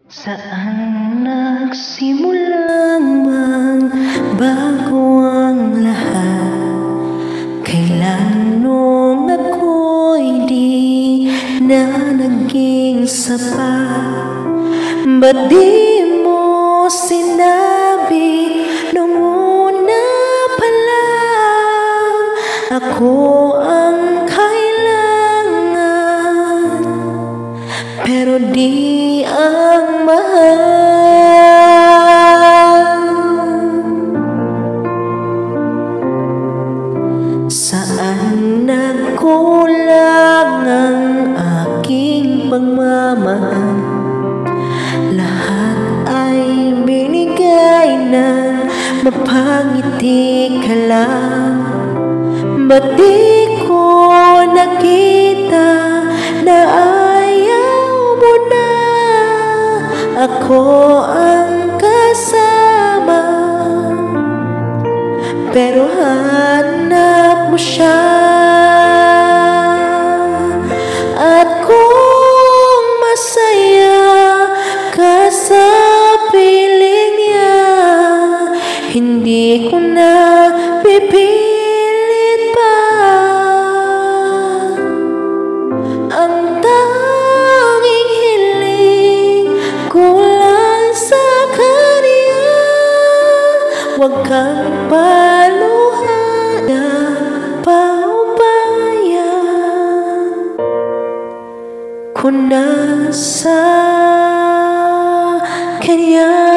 Saan nagsimulang magbago ang lahat? Kailan nung ako'y di na naging sapat? Ba't di mo sinabi nung una pa lang ako ang kailangan, pero di ang mahal? Saan nagkulang ang aking pagmamahal? Lahat ay binigay na mapangiti ka lang. Ba't di ko nakita na ayaw mo na ako ang kasama? Pero hanap mo siya, at kung masaya ka sa piling niya, hindi ko na pipilit pa. Ang tanging hiling ko lang sa kanya, huwag kang paluhan na paubayan ko na sa kanya.